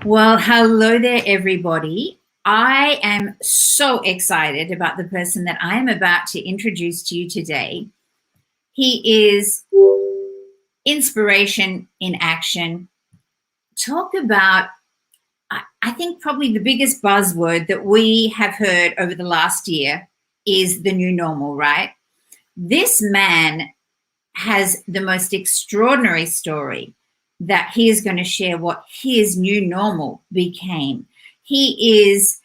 Well, hello there, everybody. I am so excited about the person that I am about to introduce to you today. He is inspiration in action. Talk about, I think, probably the biggest buzzword that we have heard over the last year is the new normal, right? This man has the most extraordinary story that he is going to share what his new normal became. He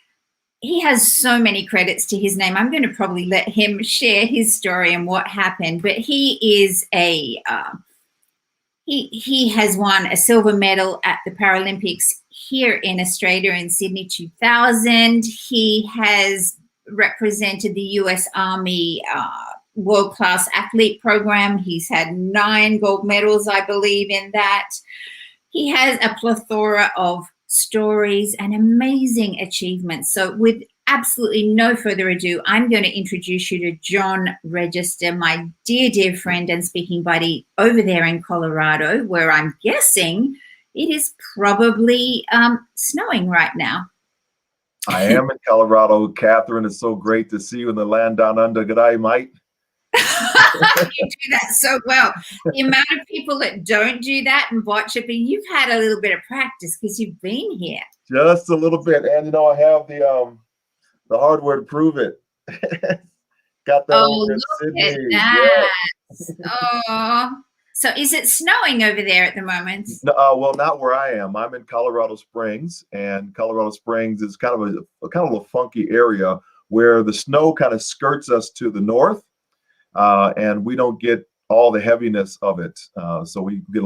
has so many credits to his name. I'm going to probably let him share his story and what happened. But he has won a silver medal at the Paralympics here in Australia in Sydney 2000. He has represented the US Army world-class athlete program. He's had 9 gold medals, I believe, in that. He has a plethora of stories and amazing achievements. So with absolutely no further ado, I'm going to introduce you to John Register, my dear, dear friend and speaking buddy over there in Colorado, where I'm guessing it is probably snowing right now. I am in Colorado. Catherine, it's so great to see you in the land down under. Good day, mate. You do that so well. The amount of people that don't do that and watch it, but you've had a little bit of practice because you've been here. Just a little bit, and I have the hardware to prove it. Got that over in Sydney. Look at that. Yeah. Oh, so is it snowing over there at the moment? No, well, not where I am. I'm in Colorado Springs, and Colorado Springs is kind of a funky area where the snow kind of skirts us to the north. And we don't get all the heaviness of it. So we get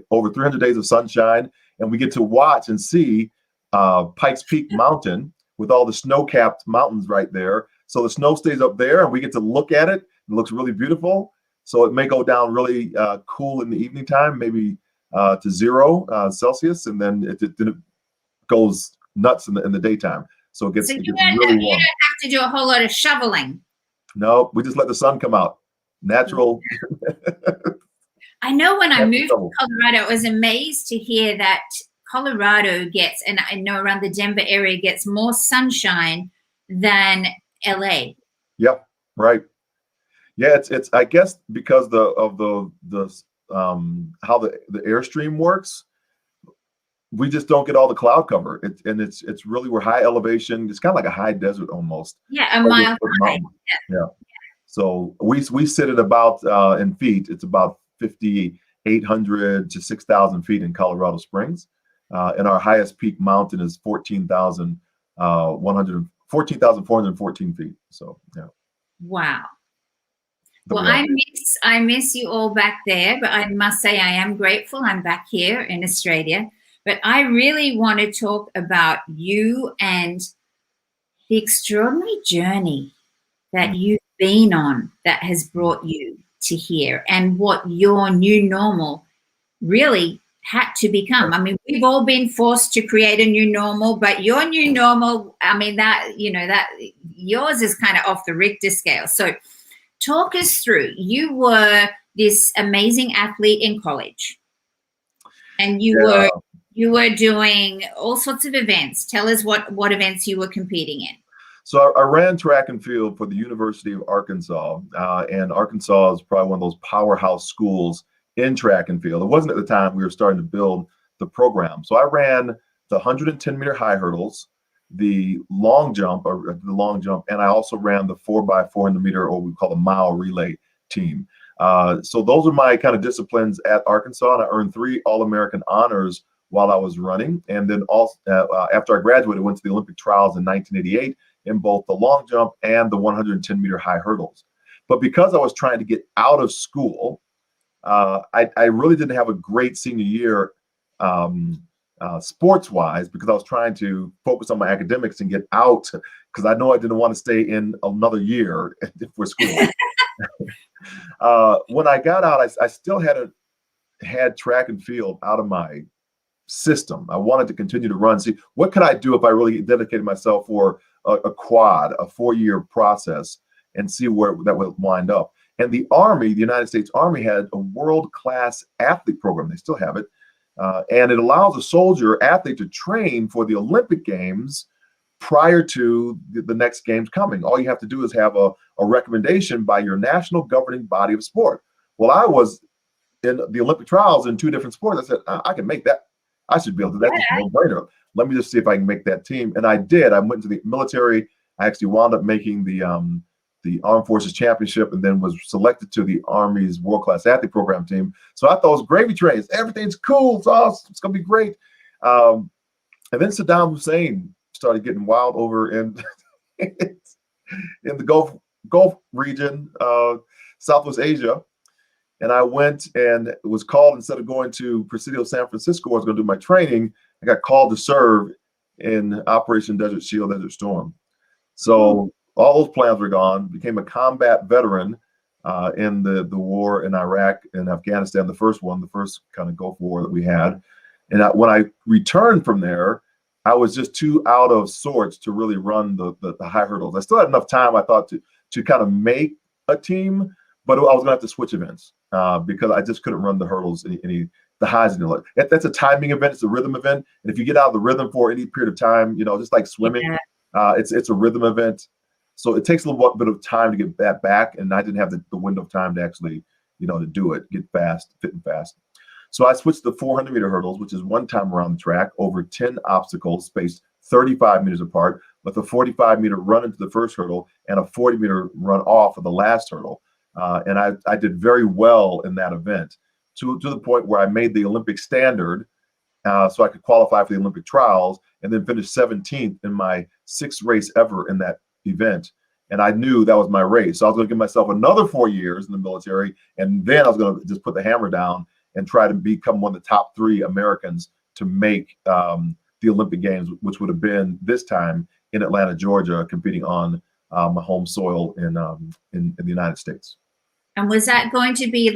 over 300 days of sunshine, and we get to watch and see Pikes Peak Mountain with all the snow-capped mountains right there. So the snow stays up there, and we get to look at it. It looks really beautiful. So it may go down really cool in the evening time, maybe to 0 Celsius, and then it goes nuts in the daytime. So it gets, so it gets really warm. You don't have to do a whole lot of shoveling. No, we just let the sun come out. Natural. I know when I moved to Colorado, I was amazed to hear that Colorado gets, and I know around the Denver area, gets more sunshine than LA. Yeah, right. Yeah, it's I guess because of how the airstream works, we just don't get all the cloud cover. It's really, we're high elevation. It's kind of like a high desert almost. Yeah, a mile high. Yeah. So we sit at about in feet. It's about 5,800 to 6,000 feet in Colorado Springs, and our highest peak mountain is 14,414 feet. So yeah. Wow. Well, I miss you all back there, but I must say I am grateful I'm back here in Australia. But I really want to talk about you and the extraordinary journey that you've been on that has brought you to here, and what your new normal really had to become. I mean, we've all been forced to create a new normal, but your new normal, I mean, that yours is kind of off the Richter scale. So talk us through. You were this amazing athlete in college, and you were doing all sorts of events. Tell us what events you were competing in. So I ran track and field for the University of Arkansas, and Arkansas is probably one of those powerhouse schools in track and field. It wasn't at the time we were starting to build the program. So I ran the 110-meter high hurdles, the long jump, and I also ran the 4x400-meter, or we call the mile relay team. So those are my kind of disciplines at Arkansas, and I earned 3 All-American honors while I was running. And then also after I graduated, I went to the Olympic trials in 1988 in both the long jump and the 110-meter high hurdles. But because I was trying to get out of school, I really didn't have a great senior year sports-wise, because I was trying to focus on my academics and get out, because I know I didn't want to stay in another year for school. When I got out, I still had track and field out of my system. I wanted to continue to run. See, what could I do if I really dedicated myself for a quad, a 4-year process, and see where that would wind up. And the Army, the United States Army, had a world-class athlete program. They still have it. And it allows a soldier athlete to train for the Olympic Games prior to the next games coming. All you have to do is have a recommendation by your national governing body of sport. Well, I was in the Olympic trials in 2 different sports. I said, I can make that. I should be able to do that. Just no brainer. Let me just see if I can make that team. And I did. I went into the military. I actually wound up making the Armed Forces Championship, and then was selected to the Army's World Class Athlete Program team. So I thought it was gravy trains. Everything's cool. It's awesome. It's going to be great. And then Saddam Hussein started getting wild over in in the Gulf region, Southwest Asia. And I went and was called, instead of going to Presidio San Francisco, I was going to do my training. I got called to serve in Operation Desert Shield, Desert Storm. So all those plans were gone. Became a combat veteran in the war in Iraq and Afghanistan, the first kind of Gulf War that we had. And when I returned from there, I was just too out of sorts to really run the high hurdles. I still had enough time, I thought, to kind of make a team, but I was going to have to switch events because I just couldn't run the hurdles the highs. That's a timing event. It's a rhythm event. And if you get out of the rhythm for any period of time, just like swimming, it's a rhythm event. So it takes a little bit of time to get that back. And I didn't have the window of time to actually, to do it, get fast, fit and fast. So I switched to 400-meter hurdles, which is one time around the track over 10 obstacles spaced 35 meters apart, with a 45-meter run into the first hurdle and a 40-meter run off of the last hurdle. And I did very well in that event to the point where I made the Olympic standard so I could qualify for the Olympic trials, and then finished 17th in my 6th race ever in that event. And I knew that was my race. So I was going to give myself another 4 years in the military, and then I was going to just put the hammer down and try to become one of the top 3 Americans to make the Olympic Games, which would have been this time in Atlanta, Georgia, competing on my home soil in the United States. And was that going to be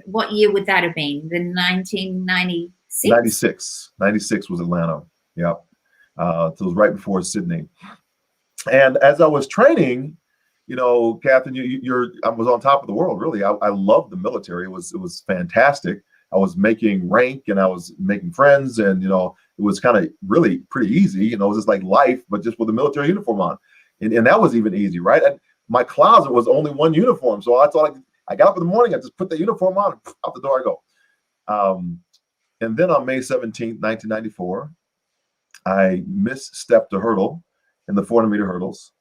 what year would that have been? The 1996? 96 was Atlanta. Yep. So it was right before Sydney. And as I was training, Catherine, I was on top of the world, really. I loved the military. It was fantastic. I was making rank and I was making friends, and it was kind of really pretty easy. It was just like life, but just with a military uniform on, and that was even easy, right? And my closet was only one uniform, so that's all I got up in the morning. I just put the uniform on, and out the door I go. And then on May 17th, 1994, I misstepped a hurdle in the 400-meter hurdles.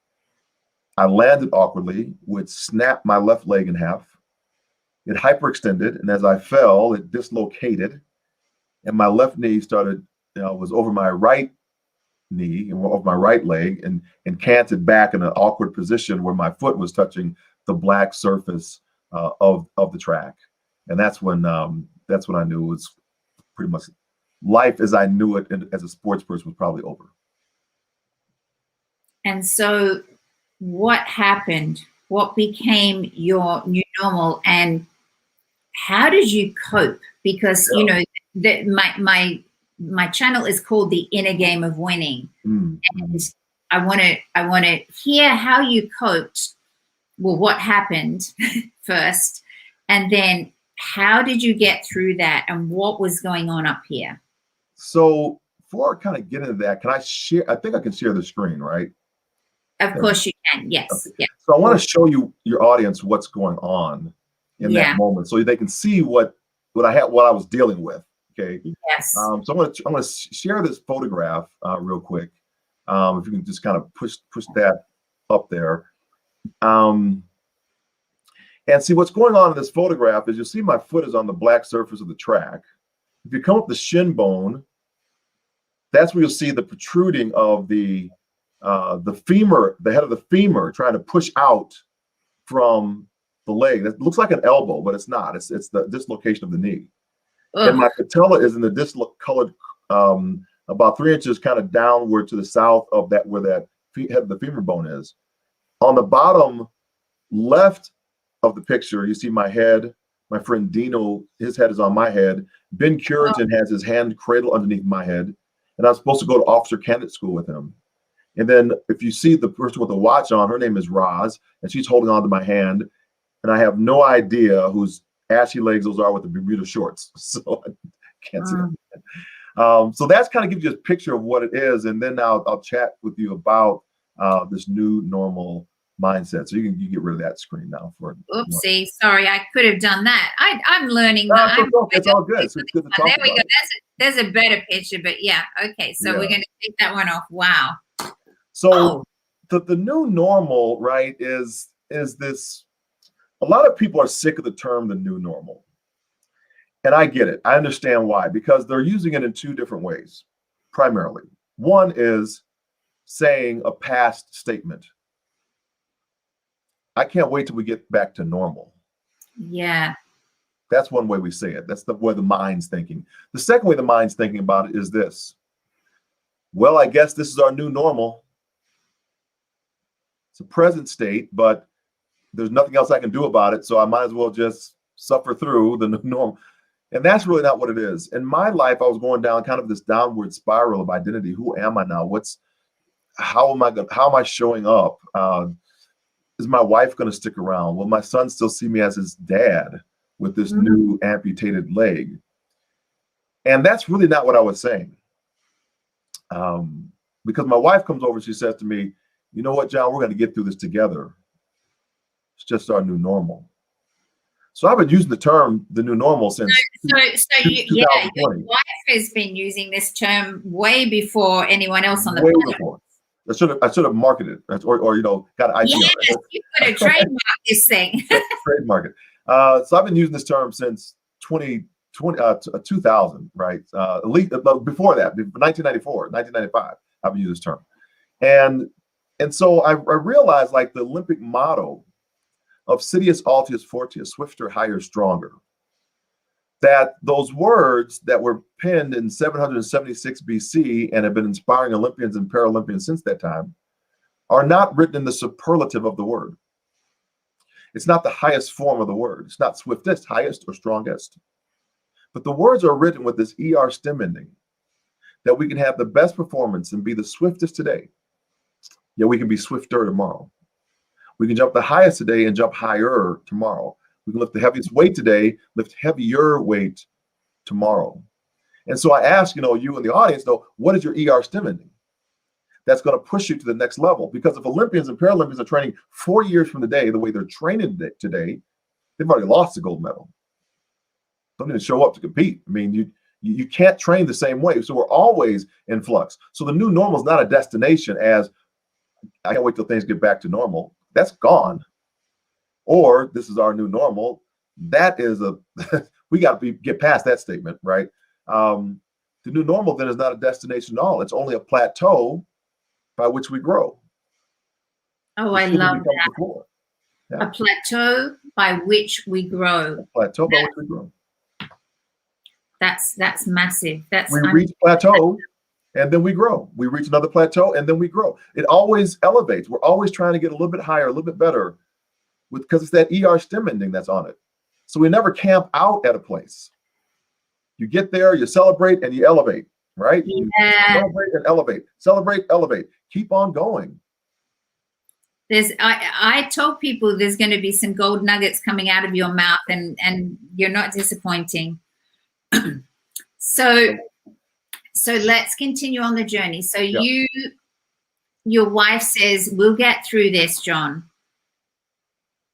I landed awkwardly, which snapped my left leg in half. It hyperextended, and as I fell, it dislocated, and my left knee was over my right knee and over my right leg, and canted back in an awkward position where my foot was touching the black surface of the track. And that's when I knew it was pretty much life as I knew it as a sports person was probably over. And so what happened? What became your new normal, and how did you cope? Because my channel is called The Inner Game of Winning. And I want to hear how you coped. Well, what happened first, and then how did you get through that, and what was going on up here? So before I kind of get into that, can I share? I think I can share the screen, right? Of course you can. Yes. Okay. Yeah. So I want to show your audience what's going on in that moment, so they can see what I was dealing with. Okay. Yes. So I'm going to share this photograph real quick. If you can just kind of push that up there. And see what's going on in this photograph is you'll see my foot is on the black surface of the track. If you come up the shin bone, that's where you'll see the protruding of the femur, the head of the femur, trying to push out from the leg. That looks like an elbow, but it's not. It's the dislocation of the knee. Ugh. And my patella is in the discolored, about 3 inches kind of downward to the south of that, where that head of the femur bone is. On the bottom left of the picture, you see my head. My friend Dino, his head is on my head. Ben Curigan has his hand cradle underneath my head. And I'm supposed to go to officer candidate school with him. And then if you see the person with the watch on, her name is Roz, and she's holding on to my hand. And I have no idea whose ashy legs those are with the Bermuda shorts. So Can't see that. So that's kind of gives you a picture of what it is. And then I'll chat with you about this new normal mindset. So you get rid of that screen now for. Oopsie, sorry, I could have done that. I'm learning No, that. It's all good. It's good to talk There we about go. There's a better picture, but yeah, okay. So we're going to take that one off. Wow. So the new normal, right, is this. A lot of people are sick of the term the new normal. And I get it. I understand why, because they're using it in two different ways, primarily. One is saying a past statement. I can't wait till we get back to normal. Yeah. That's one way we say it. That's the way the mind's thinking. The second way the mind's thinking about it is this. Well, I guess this is our new normal. It's a present state, but there's nothing else I can do about it. So I might as well just suffer through the new normal. And that's really not what it is. In my life, I was going down kind of this downward spiral of identity. Who am I now? How am I showing up? Is my wife going to stick around? Will my son still see me as his dad with this new amputated leg? And that's really not what I was saying. Because my wife comes over, she says to me, you know what, John, we're going to get through this together. It's just our new normal. So I've been using the term the new normal since 2020. Your wife has been using this term way before anyone else on the way planet. Before. I should have marketed it or got an idea. Yes, you could have trademarked this thing. Trademark it. So I've been using this term since 2000, right? At least before that, 1994, 1995, I've been using this term. And so I realized, like, the Olympic motto of Sidious, Altius, Fortius, swifter, higher, stronger, that those words that were penned in 776 BC and have been inspiring Olympians and Paralympians since that time are not written in the superlative of the word. It's not the highest form of the word. It's not swiftest, highest, or strongest. But the words are written with this ER stem ending, that we can have the best performance and be the swiftest today, yet we can be swifter tomorrow. We can jump the highest today and jump higher tomorrow. We can lift the heaviest weight today, lift heavier weight tomorrow. And so I ask, you in the audience, though, what is your ER stem ending? That's going to push you to the next level. Because if Olympians and Paralympians are training 4 years from today, the way they're training today, they've already lost the gold medal. Don't even show up to compete. I mean, you can't train the same way. So we're always in flux. So the new normal is not a destination as I can't wait till things get back to normal. That's gone. Or this is our new normal. That is we got to get past that statement, right? The new normal then is not a destination at all. It's only a plateau by which we grow. Oh, I love that. Yeah. A plateau by which we grow. A plateau by which we grow. That's massive. We reach plateau and then we grow. We reach another plateau and then we grow. It always elevates. We're always trying to get a little bit higher, a little bit better, because it's that ER stem ending that's on it. So we never camp out at a place. You get there, you celebrate, and you elevate, right? Yeah. You celebrate and elevate. Celebrate, elevate. Keep on going. I told people there's going to be some gold nuggets coming out of your mouth, and you're not disappointing. So let's continue on the journey. So yeah. Your wife says, we'll get through this, John.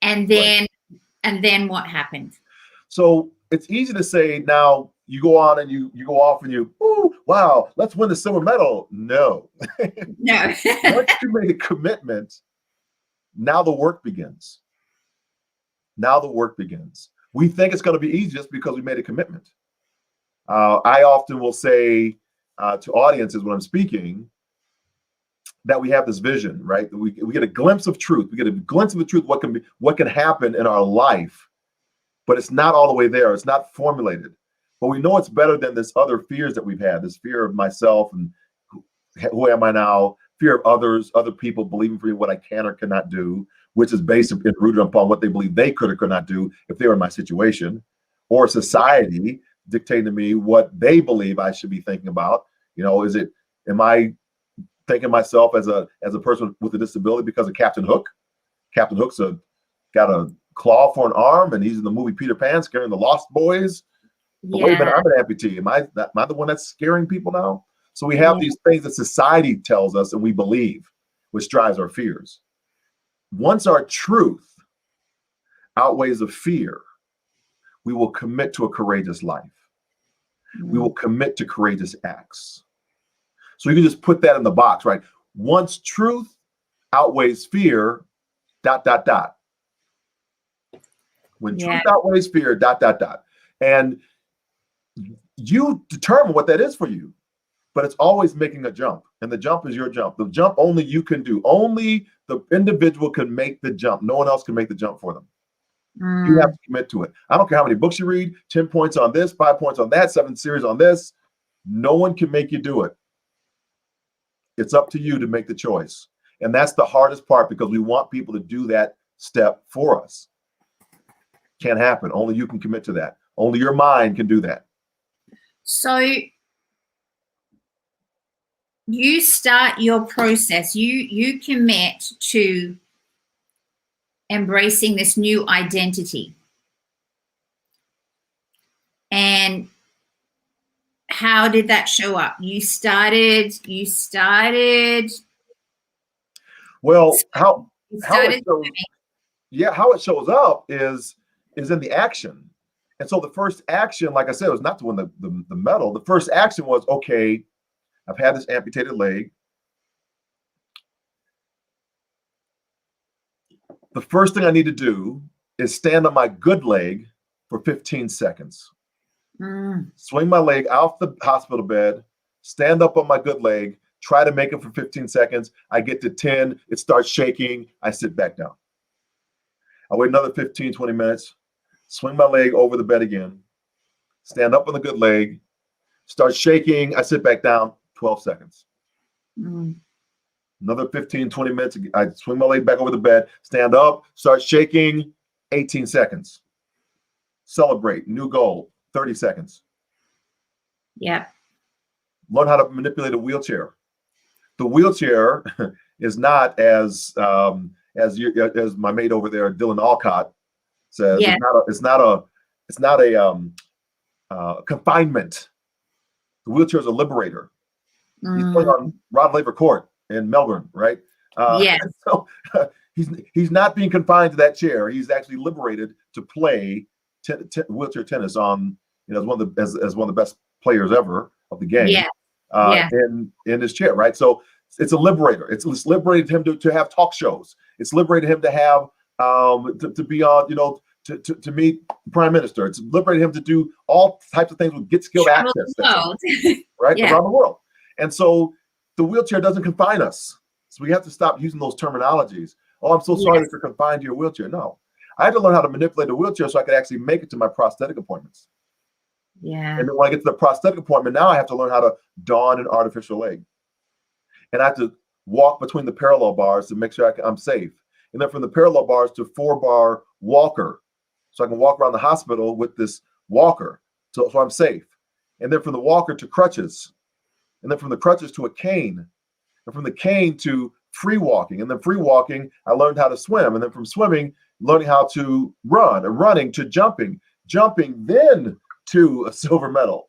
And then what happened? So it's easy to say now you go on and you go off and wow, let's win the silver medal. No. No. Once you make a commitment, now the work begins. Now the work begins. We think it's going to be easy just because we made a commitment. I often will say to audiences when I'm speaking that we have this vision, right? We get a glimpse of truth. We get a glimpse of the truth, what can happen in our life, but it's not all the way there. It's not formulated. But we know it's better than this other fears that we've had, this fear of myself and who am I now, fear of others, other people believing for me what I can or cannot do, which is based and rooted upon what they believe they could or could not do if they were in my situation, or society dictating to me what they believe I should be thinking about. Am I thinking myself as a person with a disability because of Captain Hook? Captain Hook's got a claw for an arm, and he's in the movie Peter Pan scaring the Lost Boys. But wait a minute, Yeah. I'm an amputee. Am I the one that's scaring people now? So we have Yeah. these things that society tells us and we believe, which drives our fears. Once our truth outweighs the fear, we will commit to a courageous life. We will commit to courageous acts. So you can just put that in the box, right? Once truth outweighs fear, dot, dot, dot. When Yeah. truth outweighs fear, dot, dot, dot. And you determine what that is for you, but it's always making a jump. And the jump is your jump. The jump only you can do. Only the individual can make the jump. No one else can make the jump for them. You have to commit to it. I don't care how many books you read, 10 points on this, 5 points on that, 7 series on this. No one can make you do it. It's up to you to make the choice. And that's the hardest part because we want people to do that step for us. Can't happen. Only you can commit to that. Only your mind can do that. So you start your process. You commit to embracing this new identity. And how did that show up? You started. Well, how started it shows up is in the action. And so the first action, like I said, was not to win the medal. The first action was, okay, I've had this amputated leg. The first thing I need to do is stand on my good leg for 15 seconds. Swing my leg off the hospital bed, stand up on my good leg, try to make it for 15 seconds. I get to 10, it starts shaking. I sit back down. I wait another 15, 20 minutes, swing my leg over the bed again, stand up on the good leg, start shaking. I sit back down, 12 seconds. Another 15, 20 minutes. I swing my leg back over the bed, stand up, start shaking, 18 seconds. Celebrate, new goal, 30 seconds. Yeah. Learn how to manipulate a wheelchair. The wheelchair is not as my mate over there, Dylan Alcott, says. Yeah. It's not a confinement. The wheelchair is a liberator. He's playing on Rod Laver Court in Melbourne, right? Yeah. So he's not being confined to that chair. He's actually liberated to play wheelchair tennis on, as one of the best players ever of the game. Yeah. In his chair, right? So it's a liberator. It's liberated him to have talk shows. It's liberated him to have to be on, to meet the prime minister. It's liberated him to do all types of things with get skilled access, right? Yeah. Around the world. And so the wheelchair doesn't confine us. So we have to stop using those terminologies. Oh, I'm so sorry that you're confined to your wheelchair. No, I had to learn how to manipulate the wheelchair so I could actually make it to my prosthetic appointments. Yeah. And then when I get to the prosthetic appointment, now I have to learn how to don an artificial leg. And I have to walk between the parallel bars to make sure I'm safe. And then from the parallel bars to 4-bar walker. So I can walk around the hospital with this walker. So I'm safe. And then from the walker to crutches. And then from the crutches to a cane. And from the cane to free walking. And then free walking, I learned how to swim. And then from swimming, learning how to run. And running to jumping. Jumping then to a silver medal.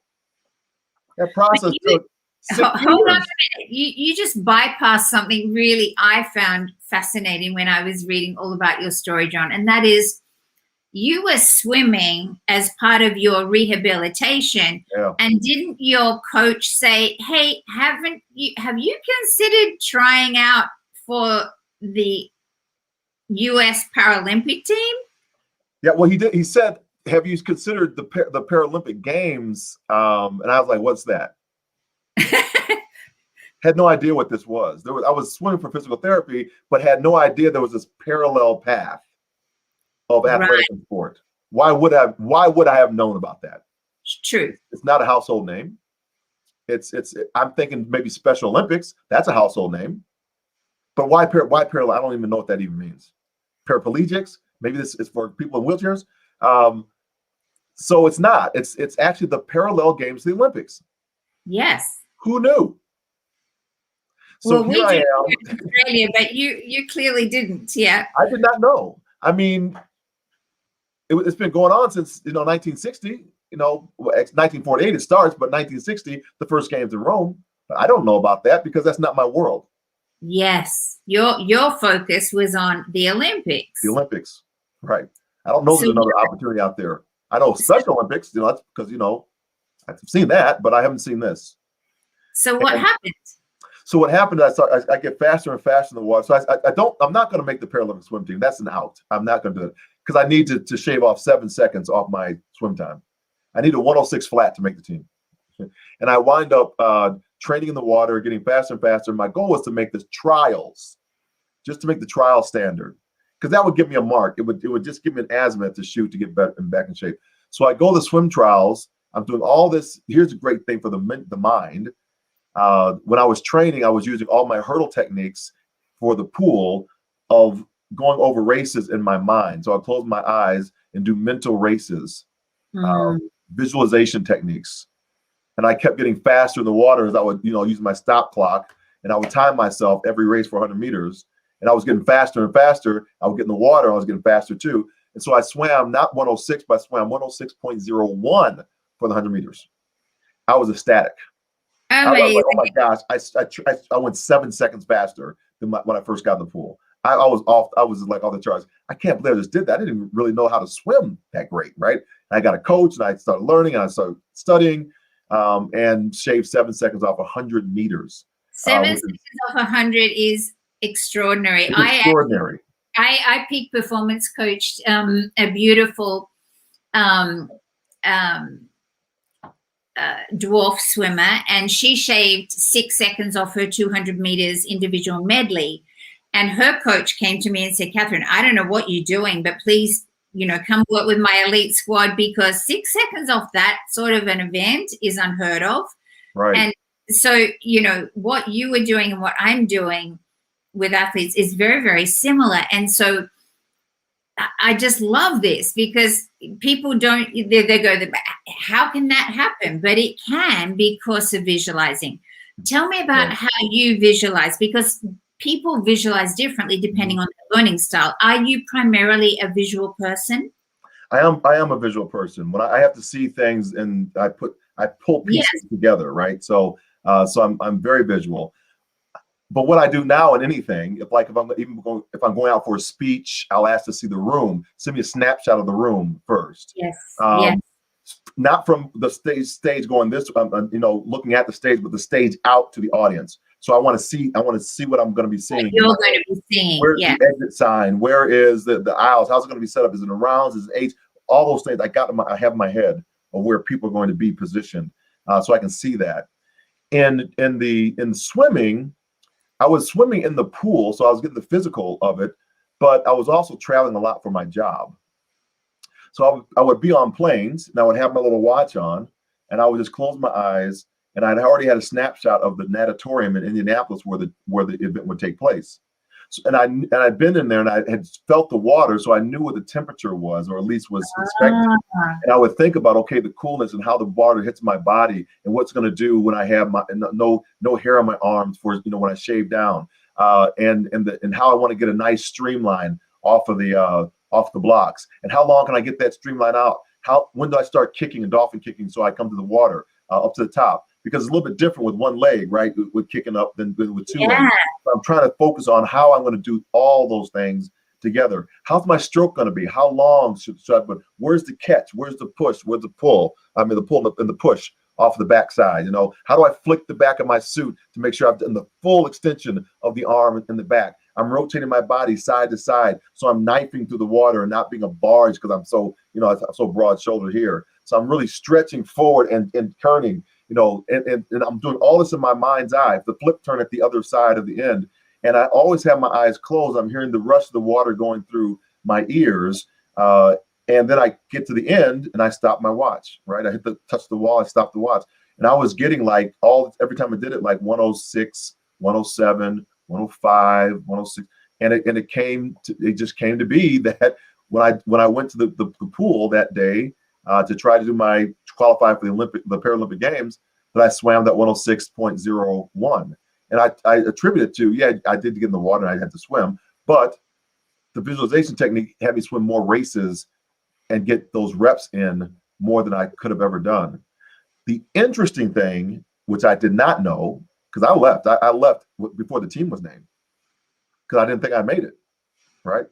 That process took 6 years. Hold on a minute. You just bypassed something really I found fascinating when I was reading all about your story, John, and that is you were swimming as part of your rehabilitation. Yeah. And didn't your coach say, hey, have you considered trying out for the US Paralympic team? Yeah, well, he did. He said, have you considered the Paralympic Games? And I was like, what's that? Had no idea what this was. I was swimming for physical therapy, but had no idea there was this parallel path of athletic and sport. Why would I have known about that? True. It's not a household name. I'm thinking maybe Special Olympics. That's a household name. But why parallel? I don't even know what that even means. Paraplegics. Maybe this is for people in wheelchairs. So it's not. It's actually the parallel games to the Olympics. Yes. Who knew? So well, here I am in Australia, but you clearly didn't. Yeah. I did not know. I mean, it's been going on since 1960. it's 1948 it starts, but 1960 the first games in Rome. But I don't know about that because that's not my world. Yes, your focus was on the Olympics. The Olympics, right? I don't know there's another opportunity out there. I know Special Olympics, that's because I've seen that, but I haven't seen this. So what happened? So what happened? I get faster and faster in the water. So I'm not going to make the Paralympic swim team. That's an out. I'm not going to do it because I need to shave off 7 seconds off my swim time. I need a 106 flat to make the team. And I wind up training in the water, getting faster and faster. My goal was to make the trials, just to make the trial standard, because that would give me a mark. It would just give me an azimuth to shoot to get better and back in shape. So I go to the swim trials. I'm doing all this. Here's a great thing for the mind. When I was training, I was using all my hurdle techniques for the pool of going over races in my mind. So I close my eyes and do mental races, visualization techniques. And I kept getting faster in the water as I would, use my stop clock, and I would time myself every race for 100 meters. And I was getting faster and faster. I would get in the water. I was getting faster too. And so I swam not 106, but I swam 106.01 for the 100 meters. I was ecstatic. I was like, oh my gosh, I went 7 seconds faster than when I first got in the pool. I was like all the charts. I can't believe I just did that. I didn't really know how to swim that great, right? And I got a coach and I started learning and I started studying and shaved 7 seconds off 100 meters. 7 seconds off 100 is extraordinary. It's extraordinary. I peak performance coached a beautiful dwarf swimmer, and she shaved 6 seconds off her 200 meters individual medley. And her coach came to me and said, Catherine, I don't know what you're doing, but please, come work with my elite squad, because 6 seconds off that sort of an event is unheard of. Right. And so, what you were doing and what I'm doing with athletes is very, very similar. And so I just love this, because people don't, they go, how can that happen? But it can, because of visualizing. Tell me about how you visualize, because people visualize differently depending on their learning style. Are you primarily a visual person? I am a visual person. When I have to see things and I pull pieces together, right? So I'm very visual. But what I do now in anything, if I'm going out for a speech, I'll ask to see the room. Send me a snapshot of the room first. Yes. Not from the stage going this, looking at the stage, but the stage out to the audience. So I want to see what I'm going to be seeing. You're going to be seeing. Where's the exit sign? Where is the aisles? How's it going to be set up? Is it in rounds? Is it eights? All those things I have in my head of where people are going to be positioned, so I can see that. In swimming, I was swimming in the pool, so I was getting the physical of it, but I was also traveling a lot for my job. So I would be on planes, and I would have my little watch on, and I would just close my eyes, and I'd already had a snapshot of the natatorium in Indianapolis where the event would take place. So, and I'd been in there, and I had felt the water, so I knew what the temperature was, or at least was expected. And I would think about, okay, the coolness and how the water hits my body, and what's going to do when I have no hair on my arms for when I shave down, and how I want to get a nice streamline off the blocks, and how long can I get that streamline out? When do I start kicking and dolphin kicking so I come to the water up to the top? Because it's a little bit different with one leg, right? With kicking up than with two legs. So I'm trying to focus on how I'm going to do all those things together. How's my stroke going to be? How long should I put? Where's the catch? Where's the push? Where's the pull? I mean, the pull and the push off the backside. How do I flick the back of my suit to make sure I've done the full extension of the arm in the back? I'm rotating my body side to side, so I'm knifing through the water and not being a barge because I'm so broad shouldered here. So I'm really stretching forward and turning. And I'm doing all this in my mind's eye, the flip turn at the other side of the end. And I always have my eyes closed. I'm hearing the rush of the water going through my ears. And then I get to the end and I stop my watch, right? I touch the wall, I stop the watch. And I was getting every time I did it, like 106, 107, 105, 106. And it just came to be that when I went to the pool that day, to try to qualify for the Paralympic Games, that I swam that 106.01. And I attribute it to, I did get in the water and I had to swim, but the visualization technique had me swim more races and get those reps in more than I could have ever done. The interesting thing, which I did not know, because I left. I left before the team was named because I didn't think I made it, right?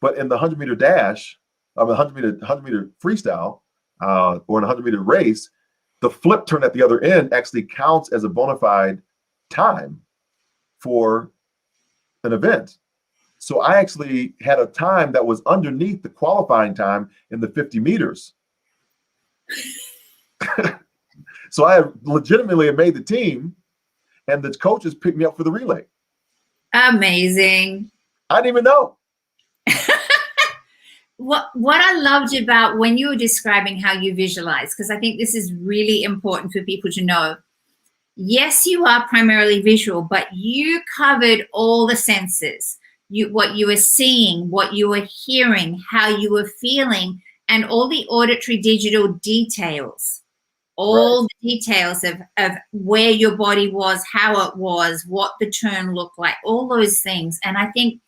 But in the 100-meter dash, I mean, 100-meter freestyle, or in a 100-meter race, the flip turn at the other end actually counts as a bona fide time for an event. So I actually had a time that was underneath the qualifying time in the 50 meters. So I legitimately made the team, and the coaches picked me up for the relay. Amazing. I didn't even know. What I loved about when you were describing how you visualize, because I think this is really important for people to know. Yes, you are primarily visual, but you covered all the senses. What you were seeing, what you were hearing, how you were feeling, and all the auditory digital details. All the details of where your body was, how it was, what the turn looked like, all those things. And I think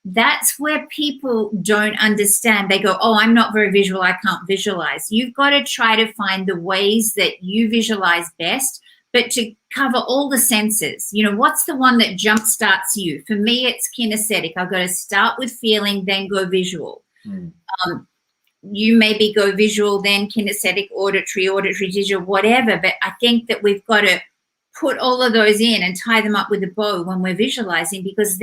that's where people don't understand. They go, oh, I'm not very visual, I can't visualize. You've got to try to find the ways that you visualize best, but to cover all the senses. You know, what's the one that jump starts you? For me, it's kinesthetic. I've got to start with feeling, then go visual. You maybe go visual, then kinesthetic, auditory digital, whatever. But I think that we've got to put all of those in and tie them up with a bow when we're visualizing, because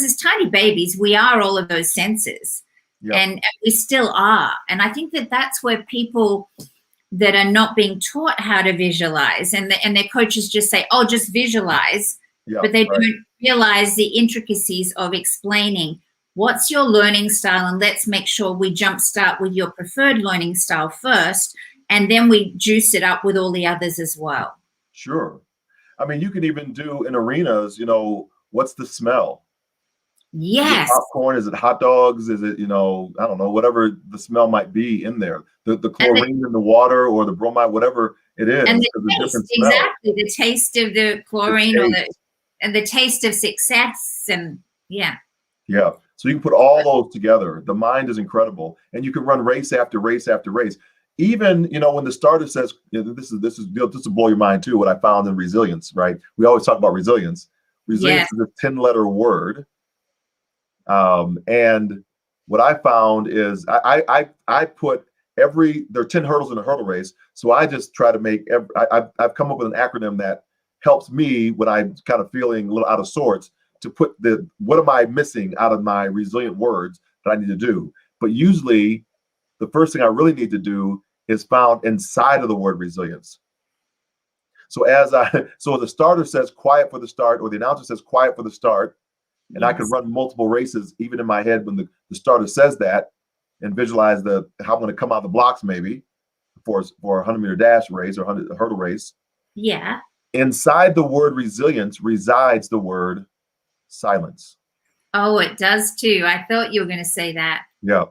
as tiny babies, we are all of those senses. And we still are. And I think that that's where people that are not being taught how to visualize, and their coaches just say, oh, just visualize, but they don't realize the intricacies of explaining what's your learning style, and let's make sure we jumpstart with your preferred learning style first, and then we juice it up with all the others as well. Sure. I mean, you can even do in arenas, you know, what's the smell? Yes. Is it popcorn? Is it hot dogs? Is it, you know, I don't know, whatever the smell might be in there. The chlorine in the water or the bromide, whatever it is. And the taste, exactly, the taste of the chlorine and the taste of success. And yeah. So you can put all those together. The mind is incredible, and you can run race after race after race. Even, you know, when the starter says, you know, this will blow your mind too. What I found in resilience, right? We always talk about resilience. Resilience is a 10-letter word, and what I found is I put there are 10 hurdles in a hurdle race. So I just try to make I've come up with an acronym that helps me when I'm kind of feeling a little out of sorts, to put what am I missing out of my resilient words that I need to do. But usually the first thing I really need to do is found inside of the word resilience. So so the starter says quiet for the start, or the announcer says quiet for the start, and I can run multiple races even in my head when the starter says that, and visualize how I'm going to come out the blocks maybe for a 100-meter dash race or a hurdle race. Yeah. Inside the word resilience resides the word silence. Oh, it does too. I thought you were going to say that. Yeah.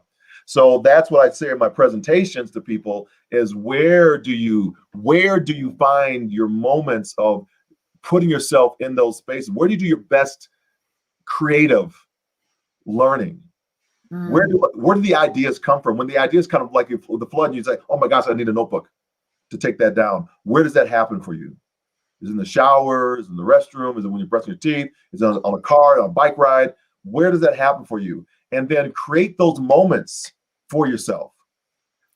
So that's what I say in my presentations to people is where do you find your moments of putting yourself in those spaces? Where do you do your best creative learning? Where do the ideas come from? When the ideas kind of like the flood, and you say, oh my gosh, I need a notebook to take that down. Where does that happen for you? Is it in the shower? Is it in the restroom? Is it when you're brushing your teeth? Is it on a car, on a bike ride? Where does that happen for you? And then create those moments for yourself.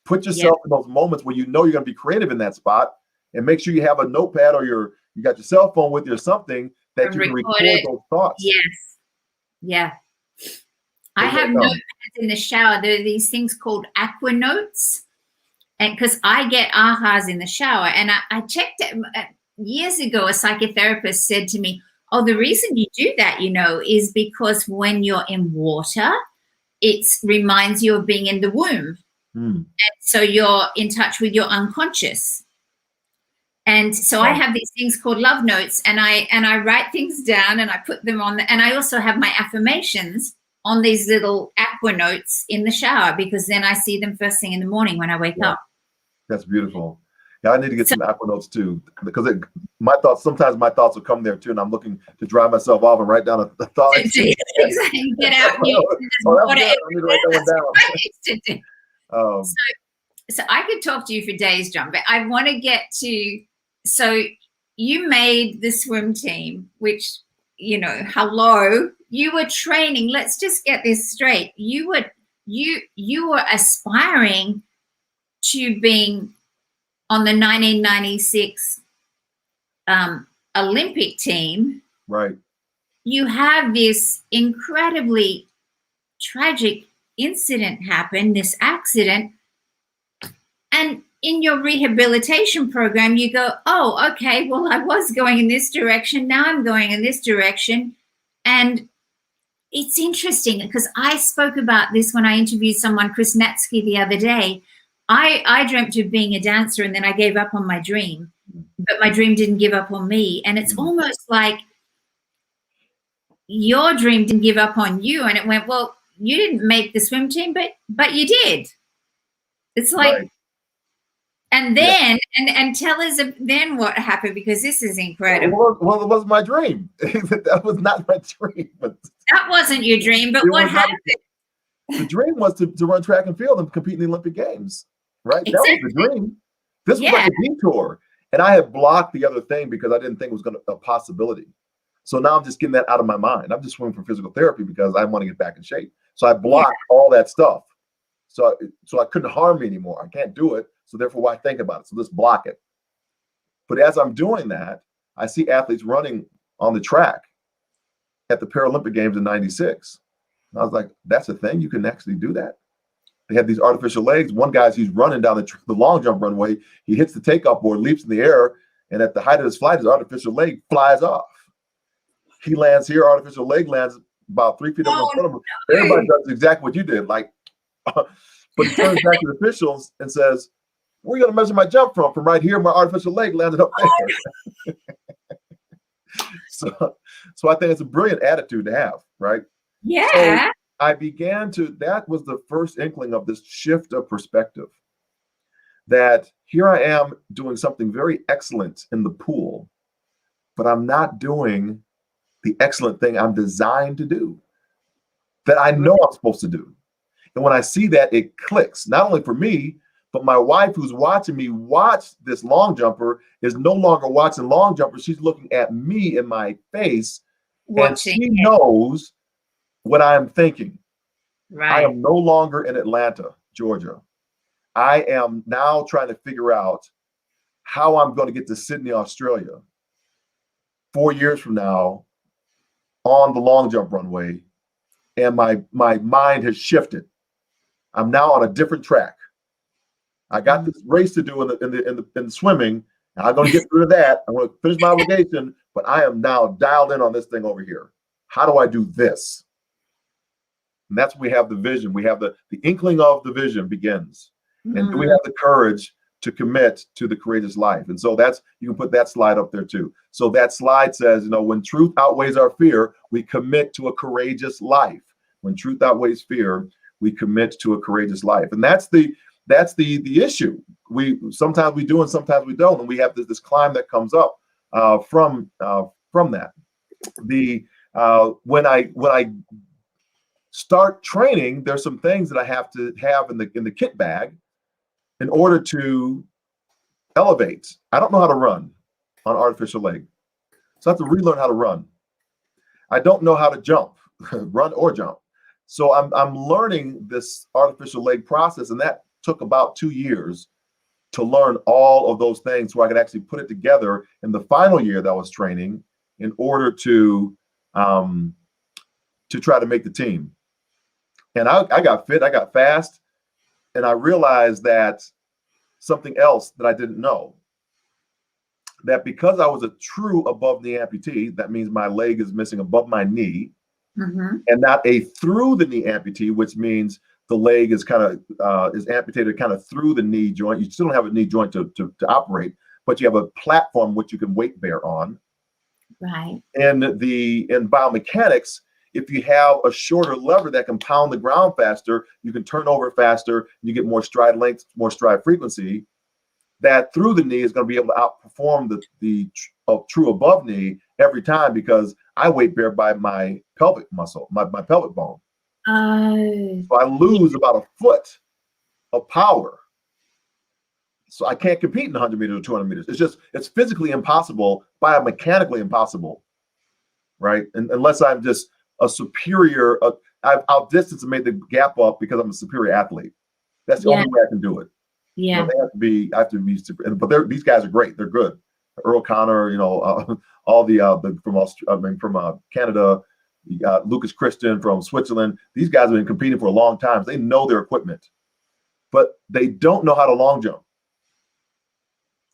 Put yourself in those moments where you know you're going to be creative in that spot, and make sure you have a notepad or you got your cell phone with you or something that you can record those thoughts. Yes. Yeah. I have notepads in the shower. There are these things called aqua notes, and because I get ahas in the shower, and I checked it years ago. A psychotherapist said to me, oh, the reason you do that, you know, is because when you're in water, it reminds you of being in the womb. And so you're in touch with your unconscious. And so I have these things called love notes, and I write things down and I put them on, and I also have my affirmations on these little aqua notes in the shower, because then I see them first thing in the morning when I wake up. That's beautiful. Yeah, I need to get some aqua notes too, because sometimes my thoughts will come there too, and I'm looking to dry myself off and write down a thought. Exactly. Get out. I need to write that one down. So so I could talk to you for days, John, but I want to get to, so you made the swim team, which, you know, hello, you were training. Let's just get this straight. You were aspiring to being on the 1996 Olympic team. Right. You have this incredibly tragic incident happen, this accident, and in your rehabilitation program, you go, oh, okay, well, I was going in this direction. Now I'm going in this direction. And it's interesting because I spoke about this when I interviewed someone, Chris Natsky, the other day. I dreamt of being a dancer and then I gave up on my dream, but my dream didn't give up on me. And it's almost like your dream didn't give up on you. And it went, well, you didn't make the swim team, but you did. It's like, right. And then, and tell us then what happened, because this is incredible. Well, it was my dream. That was not my dream. But that wasn't your dream, but what happened? The dream was to run track and field and compete in the Olympic Games, right? Exactly. That was the dream. This was like a detour. And I had blocked the other thing because I didn't think it was a possibility. So now I'm just getting that out of my mind. I'm just swimming for physical therapy because I want to get back in shape. So I blocked all that stuff. So I couldn't harm me anymore. I can't do it. So therefore, why think about it? So let's block it. But as I'm doing that, I see athletes running on the track at the Paralympic Games in '96. And I was like, that's a thing? You can actually do that? They have these artificial legs. One guy's, he's running down the long jump runway. He hits the takeoff board, leaps in the air, and at the height of his flight, his artificial leg flies off. He lands here, artificial leg lands about 3 feet over in front of him. Everybody does exactly what you did. Like, but he turns back to the officials and says, where are you going to measure my jump from? From right here, my artificial leg landed up there. So I think it's a brilliant attitude to have, right? Yeah. So I began to, that was the first inkling of this shift of perspective. That here I am doing something very excellent in the pool, but I'm not doing the excellent thing I'm designed to do, that I know I'm supposed to do. And when I see that, it clicks, not only for me, but my wife, who's watching me watch this long jumper, is no longer watching long jumper. She's looking at me in my face, and she knows what I am thinking. Right. I am no longer in Atlanta, Georgia. I am now trying to figure out how I'm going to get to Sydney, Australia, 4 years from now on the long jump runway. And my mind has shifted. I'm now on a different track. I got this race to do in the swimming, and I'm going to get through that. I'm going to finish my obligation, but I am now dialed in on this thing over here. How do I do this? And that's when we have the vision. We have the inkling of the vision begins. And do we have the courage to commit to the courageous life? And so that's, you can put that slide up there too. So that slide says, you know, when truth outweighs our fear, we commit to a courageous life. When truth outweighs fear, we commit to a courageous life. And that's the issue. Sometimes we do and sometimes we don't. And we have this climb that comes up from that. When I start training, there's some things that I have to have in the kit bag in order to elevate. I don't know how to run on artificial leg, so I have to relearn how to run. I don't know how to jump, run or jump. So I'm learning this artificial leg process, and that took about 2 years to learn all of those things so I could actually put it together in the final year that I was training in order to try to make the team. And I got fit, I got fast, and I realized that something else that I didn't know, that because I was a true above knee amputee, that means my leg is missing above my knee, and not a through the knee amputee, which means the leg is kind of is amputated kind of through the knee joint. You still don't have a knee joint to operate, but you have a platform which you can weight bear on. Right. And in biomechanics, if you have a shorter lever that can pound the ground faster, you can turn over faster, you get more stride length, more stride frequency. That through the knee is going to be able to outperform the true above knee every time, because I weight bear by my pelvic muscle, my pelvic bone. So I lose about a foot of power So I can't compete in 100 meters or 200 meters. It's physically impossible, biomechanically impossible, right? And unless I'm just a superior, I've outdistanced and made the gap up because I'm a superior athlete. That's the only way I can do it. Yeah. I have to be super, but these guys are great. They're good. Earl Connor, all the from Canada, you got Lucas Christian from Switzerland. These guys have been competing for a long time. So they know their equipment, but they don't know how to long jump.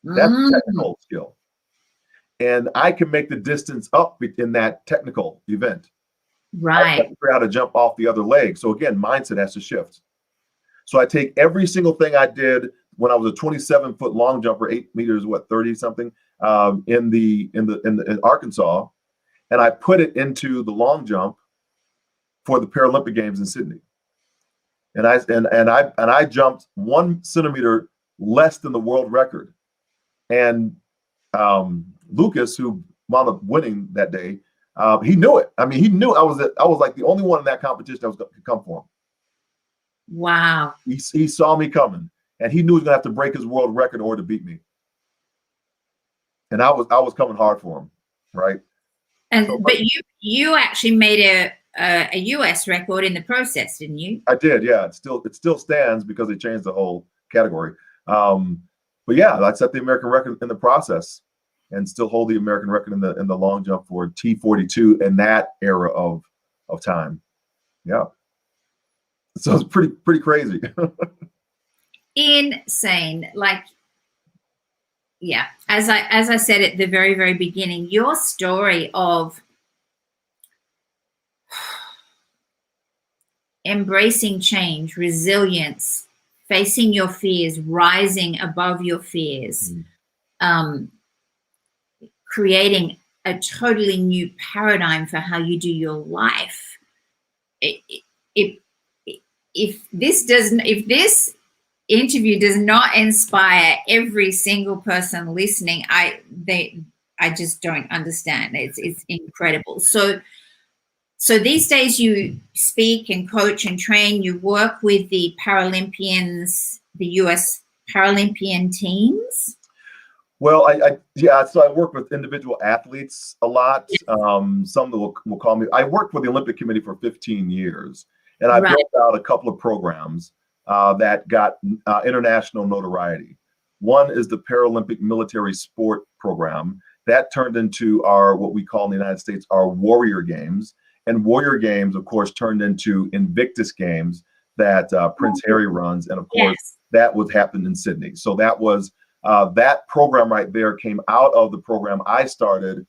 That's a technical skill. And I can make the distance up in that technical event. Right. I have to figure out how to jump off the other leg. So again, mindset has to shift. So I take every single thing I did when I was a 27-foot long jumper, 8 meters, 30 something, in Arkansas, and I put it into the long jump for the Paralympic Games in Sydney. And I jumped 1 centimeter less than the world record. And Lucas, who wound up winning that day, he knew it. I mean, he knew I was like the only one in that competition that was going to come for him. Wow. He saw me coming, and he knew he was going to have to break his world record in order to beat me. And I was coming hard for him, right? And so, but you actually made a US record in the process, didn't you? I did, yeah. It still stands because they changed the whole category. But yeah, I set the American record in the process, and still hold the American record in the long jump for T42 in that era of time. Yeah. So it's pretty crazy. Insane. Like, yeah, as I said at the very, very beginning, your story of embracing change, resilience, facing your fears, rising above your fears, creating a totally new paradigm for how you do your life. If this interview does not inspire every single person listening, I just don't understand. It's incredible. So these days you speak and coach and train, you work with the Paralympians, the US Paralympian teams. Well, so I work with individual athletes a lot. Some will call me. I worked for the Olympic Committee for 15 years, and I built out a couple of programs that got international notoriety. One is the Paralympic Military Sport Program. That turned into what we call in the United States, our Warrior Games. And Warrior Games, of course, turned into Invictus Games that Prince Harry runs. And of course, that was happened in Sydney. So that was that program right there came out of the program I started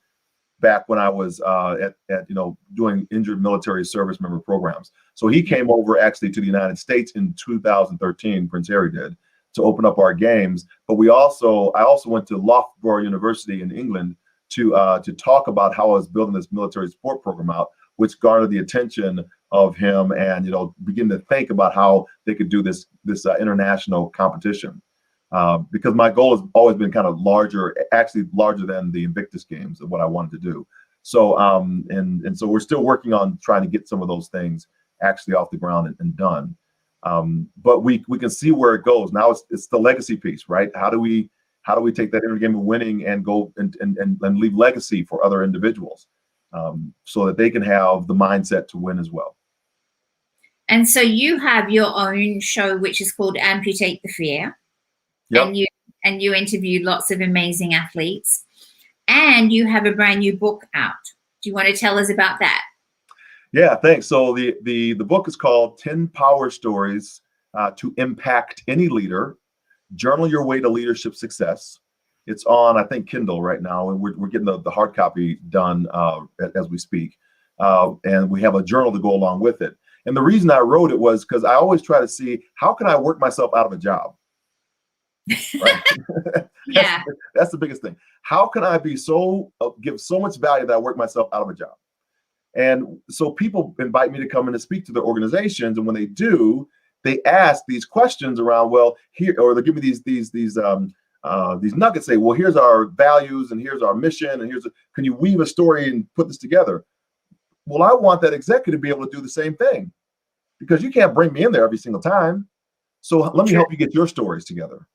back when I was doing injured military service member programs. So he came over actually to the United States in 2013, Prince Harry did, to open up our games. But I also went to Loughborough University in England to talk about how I was building this military sport program out, which garnered the attention of him, and begin to think about how they could do this international competition. Because my goal has always been kind of larger than the Invictus Games of what I wanted to do. So and so we're still working on trying to get some of those things actually off the ground and done. But we can see where it goes. Now it's the legacy piece, right? How do we take that inner game of winning and go and leave legacy for other individuals, so that they can have the mindset to win as well. And so you have your own show, which is called Amputate the Fear. Yep. And you interviewed lots of amazing athletes, and you have a brand new book out. Do you want to tell us about that? Yeah, thanks. So the book is called 10 Power Stories to Impact Any Leader. Journal Your Way to Leadership Success. It's on, I think, Kindle right now, and we're getting the hard copy done as we speak. And we have a journal to go along with it. And the reason I wrote it was because I always try to see, how can I work myself out of a job? Right? Yeah. That's the biggest thing. How can I be give so much value that I work myself out of a job? And so people invite me to come in and speak to their organizations, and when they do, they ask these questions around, well, here, or they give me these nuggets. Say, well, here's our values, and here's our mission, and can you weave a story and put this together? Well, I want that executive to be able to do the same thing, because you can't bring me in there every single time. So let me help you get your stories together.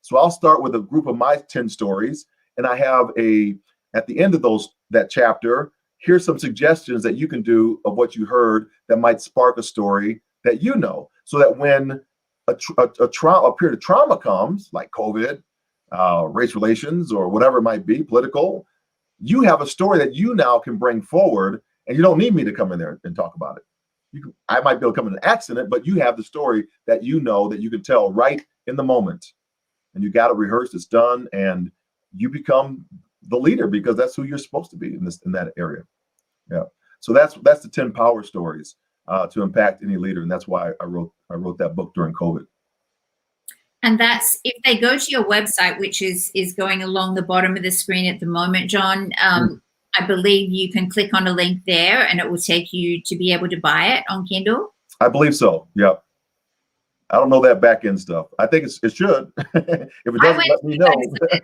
So I'll start with a group of my 10 stories, and I have at the end of that chapter, here's some suggestions that you can do of what you heard that might spark a story that you know, so that when a period of trauma comes, like COVID, race relations, or whatever it might be, political, you have a story that you now can bring forward, and you don't need me to come in there and talk about it. I might be able to come in an accident, but you have the story that you know that you can tell right in the moment, and you got to rehearse. It's done, and you become the leader because that's who you're supposed to be in that area. Yeah. So that's the 10 power stories to impact any leader, and that's why I wrote that book during COVID. And that's, if they go to your website, which is going along the bottom of the screen at the moment, John, I believe you can click on a link there and it will take you to be able to buy it on Kindle. I believe so. Yep. I don't know that back end stuff. I think it should. If it doesn't, let me know. I went to the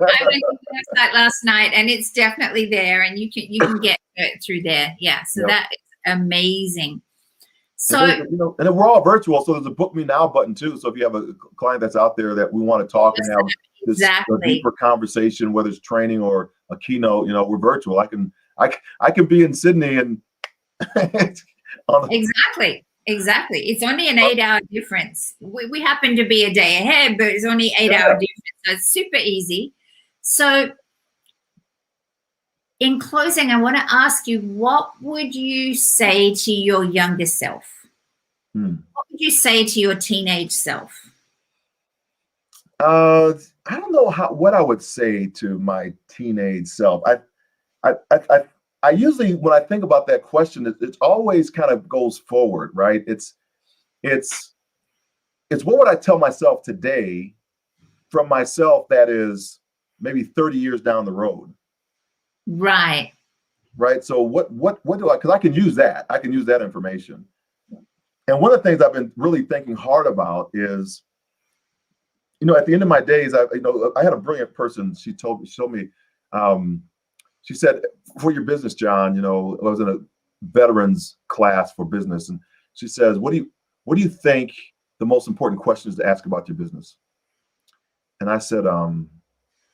website last night and it's definitely there, and you can get it through there. Yeah. So that is amazing. So, and we're all virtual, so there's a book me now button too. So if you have a client that's out there that we want to talk and have this a deeper conversation, whether it's training or a keynote, we're virtual. I can be in Sydney and exactly. It's only an 8-hour difference. We happen to be a day ahead, but it's only 8-hour difference. So it's super easy. So in closing, I want to ask you, what would you say to your younger self? What would you say to your teenage self? I don't know what I would say to my teenage self. I usually, when I think about that question, it always kind of goes forward, right? It's what would I tell myself today from myself that is maybe 30 years down the road. Right. So what do because I can use that. I can use that information. And one of the things I've been really thinking hard about is, at the end of my days, I had a brilliant person. She showed me, she said, for your business, John, I was in a veterans class for business. And she says, what do you think the most important question is to ask about your business? And I said, I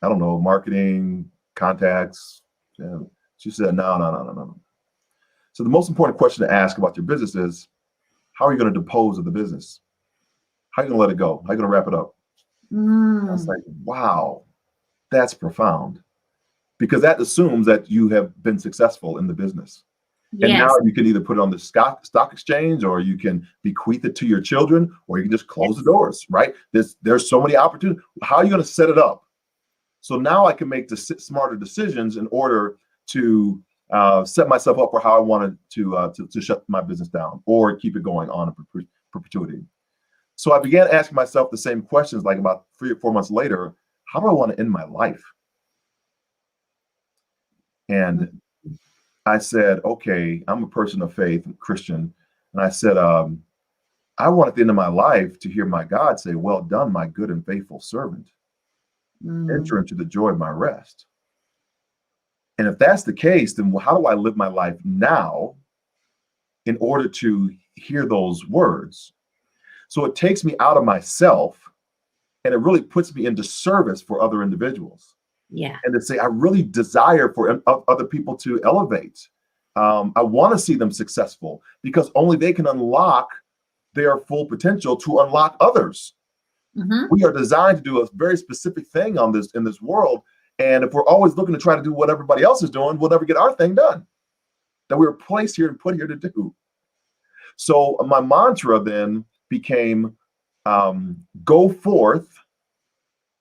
don't know, marketing, contacts. And she said, no. So the most important question to ask about your business is, how are you going to dispose of the business? How are you going to let it go? How are you going to wrap it up? I was like, wow, that's profound. Because that assumes that you have been successful in the business. Yes. And now you can either put it on the stock exchange, or you can bequeath it to your children, or you can just close the doors, right? There's so many opportunities. How are you going to set it up? So now I can make the smarter decisions in order to set myself up for how I wanted to shut my business down or keep it going on in perpetuity. So I began asking myself the same questions, like about 3 or 4 months later. How do I want to end my life? And I said, okay, I'm a person of faith, Christian. And I said, I want at the end of my life to hear my God say, well done, my good and faithful servant. Enter into the joy of my rest. And if that's the case, then how do I live my life now in order to hear those words? So it takes me out of myself, and it really puts me into service for other individuals. Yeah. And to say, I really desire for other people to elevate. I want to see them successful, because only they can unlock their full potential to unlock others. We are designed to do a very specific thing in this world. And if we're always looking to try to do what everybody else is doing, we'll never get our thing done that we were placed here and put here to do. So my mantra then became, go forth,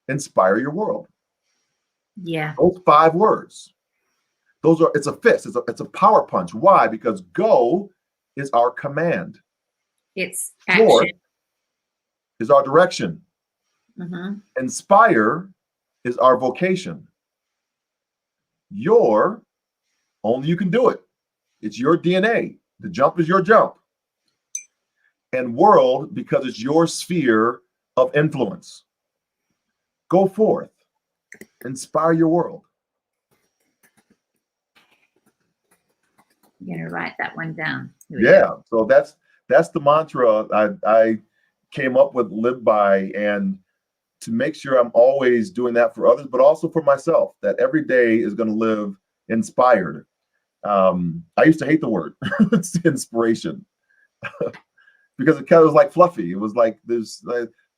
inspire your world. Yeah. Those 5 words. It's a fist. It's a power punch. Why? Because go is our command. It's action. Forth is our direction. Inspire is our vocation. Only you can do it. It's your DNA. The jump is your jump. And world, because it's your sphere of influence. Go forth. Inspire your world. You're going to write that one down. Yeah. So that's the mantra I came up with, live by. And to make sure I'm always doing that for others, but also for myself, that every day is going to live inspired. I used to hate the word inspiration because it kind of was like fluffy. It was like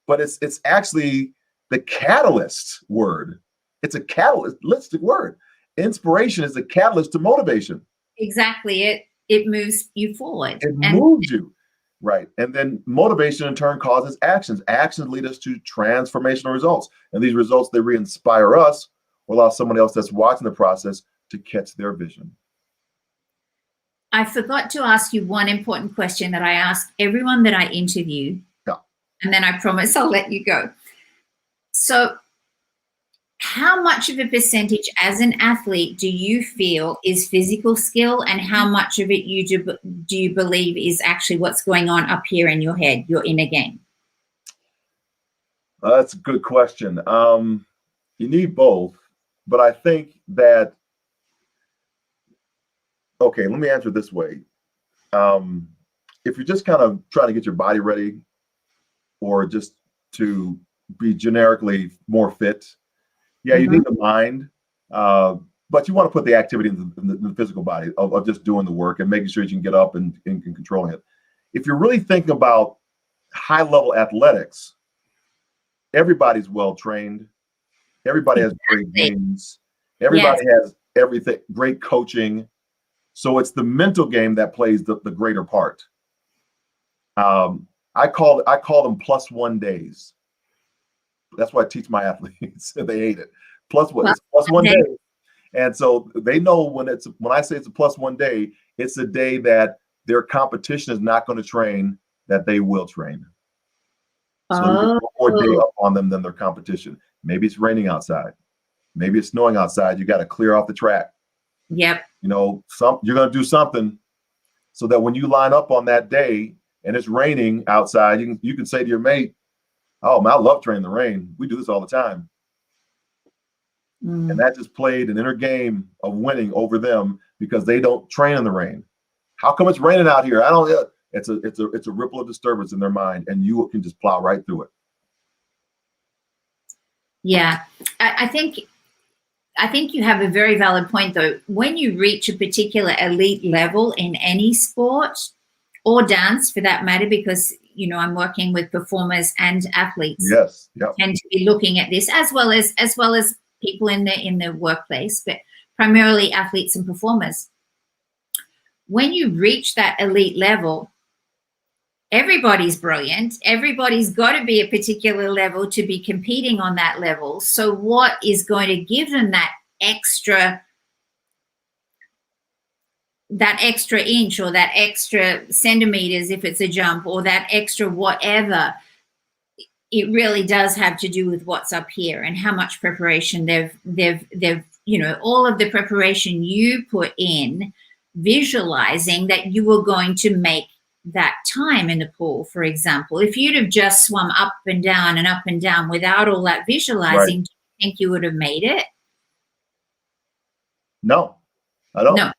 but it's actually the catalyst word. It's a catalytic word. Inspiration is the catalyst to motivation. Exactly. It moves you forward. It moves you. Right. And then motivation in turn causes actions. Actions lead us to transformational results. And these results, they re-inspire us or allow someone else that's watching the process to catch their vision. I forgot to ask you one important question that I ask everyone that I interview. Yeah. And then I promise I'll let you go. So how much of a percentage as an athlete do you feel is physical skill, and how much of it do you believe is actually what's going on up here in your head, your inner game? That's a good question. You need both, but I think that, okay, let me answer it this way. If you're just kind of trying to get your body ready or just to be generically more fit, yeah, you need the mind, but you want to put the activity in the physical body of just doing the work and making sure you can get up and controlling it. If you're really thinking about high level athletics, everybody's well trained. Everybody has great games. Everybody has everything, great coaching. So it's the mental game that plays the greater part. I call them +1 days. That's what I teach my athletes. They hate it. Plus one day. And so they know when I say it's a +1 day, it's a day that their competition is not going to train, that they will train. So there's one more day up on them than their competition. Maybe it's raining outside. Maybe it's snowing outside. You got to clear off the track. Yep. You know, you're going to do something so that when you line up on that day and it's raining outside, you can say to your mate, "Oh man, I love training the rain. We do this all the time." And that just played an inner game of winning over them because they don't train in the rain. How come it's raining out here? I don't. It's a ripple of disturbance in their mind, and you can just plow right through it. Yeah, I think you have a very valid point, though. When you reach a particular elite level in any sport or dance, for that matter, because I'm working with performers and athletes. Yes, yep. And to be looking at this as well as people in the workplace, but primarily athletes and performers. When you reach that elite level, everybody's brilliant. Everybody's got to be a particular level to be competing on that level. So what is going to give them that extra inch or that extra centimeters if it's a jump, or that extra whatever? It really does have to do with what's up here and how much preparation they've all of the preparation you put in, visualizing that you were going to make that time in the pool. For example, if you'd have just swum up and down without all that visualizing, Right. do you think you would have made it? No, I don't. No.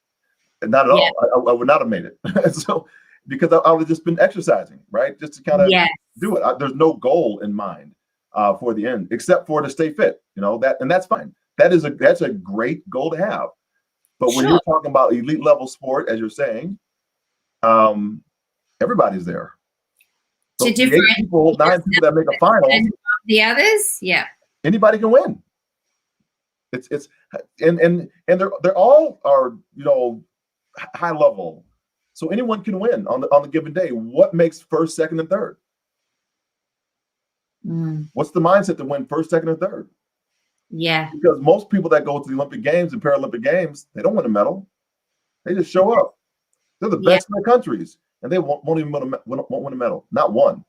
Not at all. I would not have made it. So because I would have just been exercising, right? Just to kind of do it. There's no goal in mind for the end, except for to stay fit. And that's fine. That's a great goal to have. But when you're talking about elite level sport, as you're saying, everybody's there. So to different 9 people that make a final. And the others, anybody can win. It's and they're all are high level. So anyone can win on the given day. What makes first, second, and third? What's the mindset to win first, second, and third? Yeah. Because most people that go to the Olympic Games and Paralympic Games, they don't win a medal. They just show up. They're the best in their countries, and they won't even win a medal. Not one.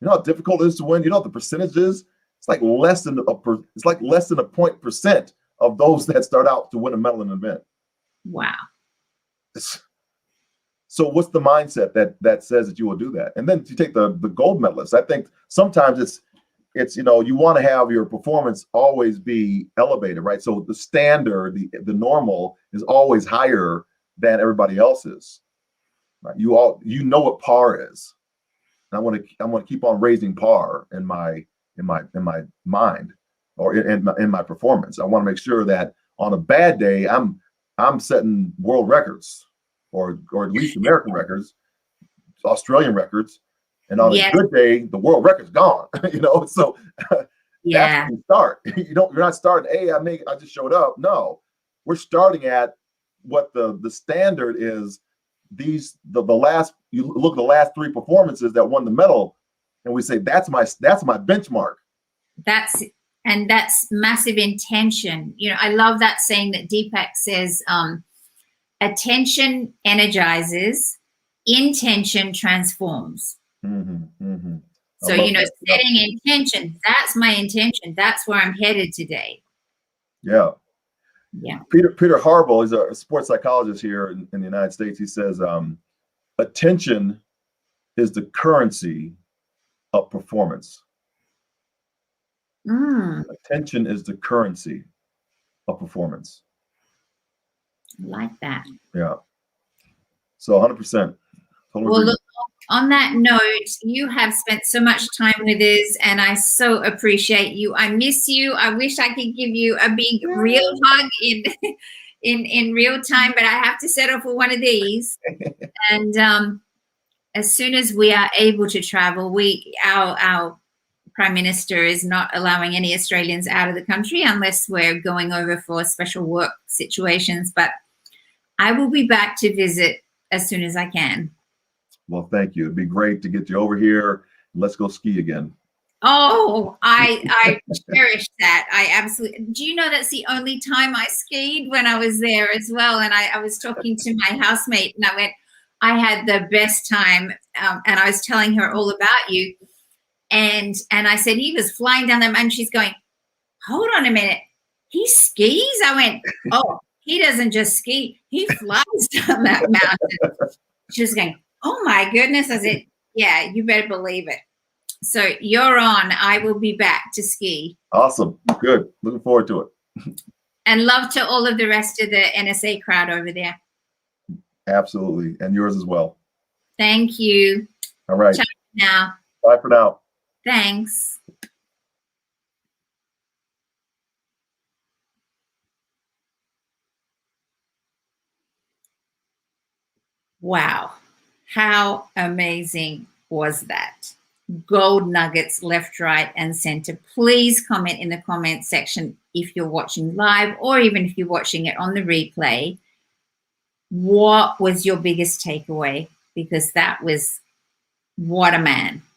You know how difficult it is to win? You know what the percentage is? It's like less than a 0.% of those that start out to win a medal in an event. Wow. So what's the mindset that says that you will do that? And then you take the gold medalists. I think sometimes it's you want to have your performance always be elevated, right? So the standard, the normal is always higher than everybody else's. Right? You know what par is. and I want to keep on raising par in my mind, or in my performance. I want to make sure that on a bad day, I'm setting world records, or at least American records, Australian records, and on a good day, the world record's gone. So that's when you start. You're not starting, hey, I just showed up. No, we're starting at what the standard is. The last, you look at the last 3 performances that won the medal, and we say that's my benchmark. That's massive intention. I love that saying that Deepak says, attention energizes, intention transforms. So, setting intention, that's my intention. That's where I'm headed today. Yeah. Yeah. Peter Harbaugh is a sports psychologist here in the United States. He says, attention is the currency of performance. Attention is the currency of performance. I like that. Yeah. So 100%. Well, look, on that note, you have spent so much time with us, and I so appreciate you. I miss you. I wish I could give you a big real hug in real time, but I have to settle for one of these. And as soon as we are able to travel, our Prime Minister is not allowing any Australians out of the country unless we're going over for special work situations. But I will be back to visit as soon as I can. Well, thank you. It'd be great to get you over here. Let's go ski again. Oh, I cherish that. I absolutely. Do you know that's the only time I skied, when I was there as well? And I was talking to my housemate, and I went, I had the best time, and I was telling her all about you. And I said, he was flying down the mountain. And she's going, hold on a minute. He skis? I went, oh, he doesn't just ski. He flies down that mountain. She was going, oh, my goodness. I said, yeah, you better believe it. So you're on. I will be back to ski. Awesome. Good. Looking forward to it. And love to all of the rest of the NSA crowd over there. Absolutely. And yours as well. Thank you. All right. Ciao now. Bye for now. Thanks. Wow. How amazing was that? Gold nuggets left, right, and center. Please comment in the comment section if you're watching live, or even if you're watching it on the replay. What was your biggest takeaway? Because that was, what a man.